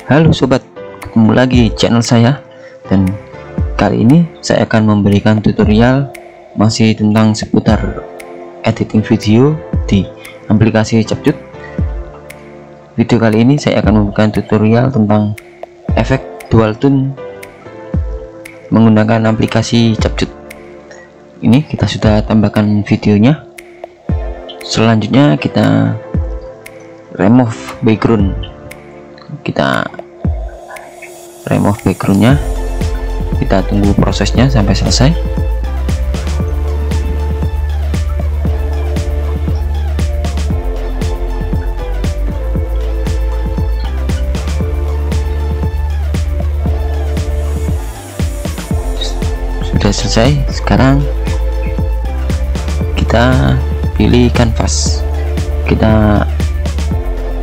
Halo sobat, ketemu lagi channel saya, dan kali ini saya akan memberikan tutorial masih tentang seputar editing video di aplikasi Capcut. Video kali ini saya akan memberikan tutorial tentang efek dual tone menggunakan aplikasi Capcut. Ini kita sudah tambahkan videonya. Selanjutnya kita remove background. Kita remove backgroundnya, kita tunggu prosesnya sampai selesai. Sudah selesai. Sekarang kita pilih canvas, kita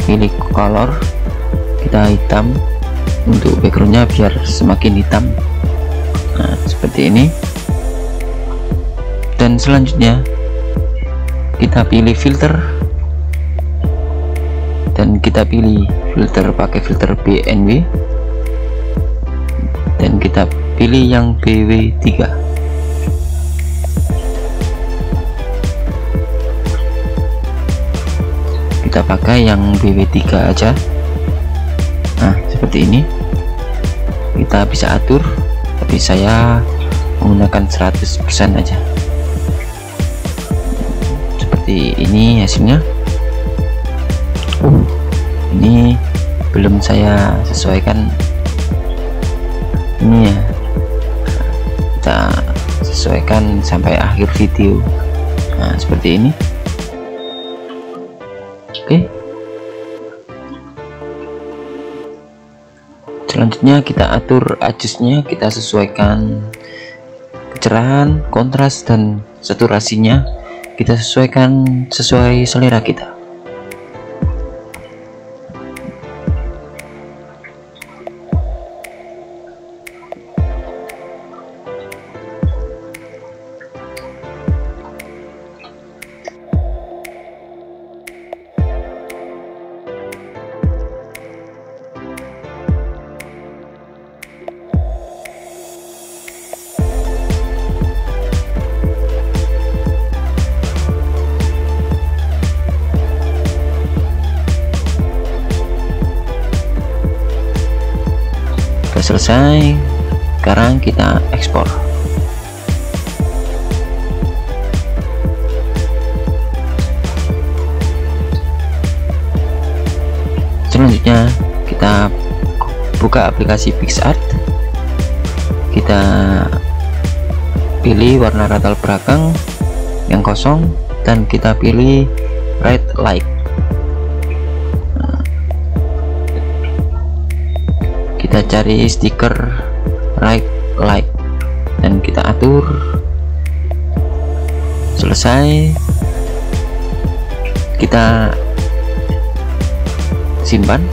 pilih color, kita hitam untuk backgroundnya biar semakin hitam. Nah, seperti ini. Dan selanjutnya kita pilih filter, dan kita pilih filter pakai filter BNW, dan kita pilih yang BW3. Kita pakai yang BW3 aja. Nah, seperti ini. Kita bisa atur, tapi saya menggunakan 100% aja. Seperti ini hasilnya. Ini belum saya sesuaikan ini ya. Kita sesuaikan sampai akhir video. Nah, seperti ini. Oke. Selanjutnya kita atur adjustnya, kita sesuaikan kecerahan, kontras, dan saturasinya kita sesuaikan sesuai selera kita. Selesai. Sekarang kita ekspor. Selanjutnya kita buka aplikasi PicsArt, kita pilih warna latar belakang yang kosong, dan kita pilih right light. Kita cari stiker right light dan kita atur. Selesai. Kita simpan.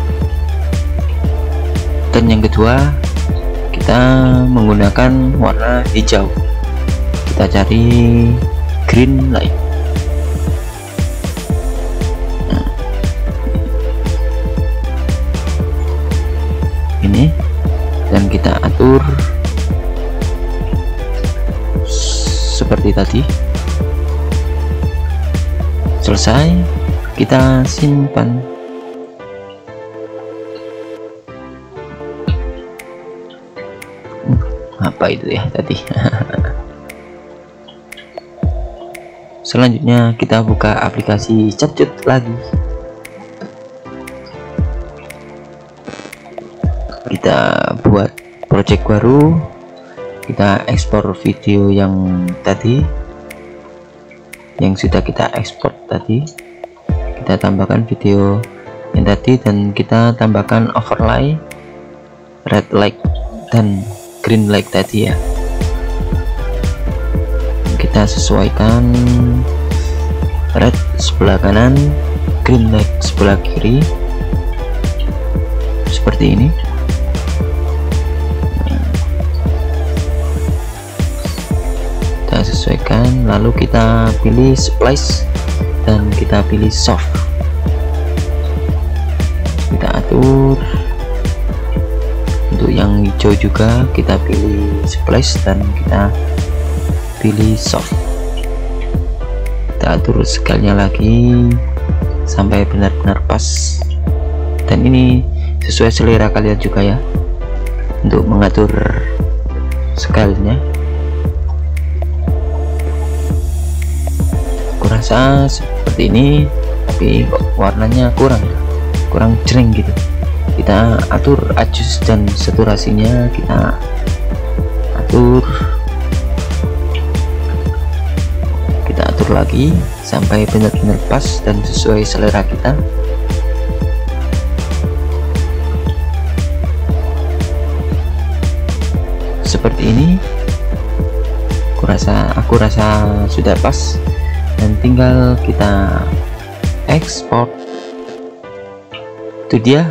Dan yang kedua, kita menggunakan warna hijau. Kita cari green light. Ini, dan kita atur seperti tadi. Selesai. Kita simpan. Apa itu ya tadi? Selanjutnya kita buka aplikasi Capcut lagi. Kita buat project baru, kita ekspor video yang tadi, yang sudah kita ekspor tadi, kita tambahkan video yang tadi, dan kita tambahkan overlay red light dan green light tadi ya. Kita sesuaikan red sebelah kanan, green light sebelah kiri, seperti ini. Sesuaikan, lalu kita pilih splice dan kita pilih soft, kita atur. yang hijau juga kita pilih splash dan kita pilih soft. Kita atur scale-nya lagi sampai benar-benar pas, dan ini sesuai selera kalian juga ya untuk mengatur scale-nya. Aku rasa seperti ini, tapi kok warnanya kurang jreng gitu. Kita atur adjust dan saturasinya, kita atur lagi sampai benar-benar pas dan sesuai selera kita. Seperti ini aku rasa sudah pas, dan tinggal kita ekspor. Itu dia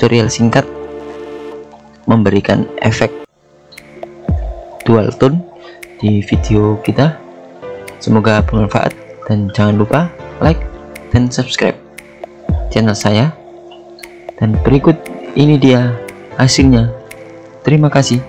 tutorial singkat memberikan efek dual tone di video kita. Semoga bermanfaat, dan jangan lupa like dan subscribe channel saya. Dan berikut ini dia hasilnya. Terima kasih.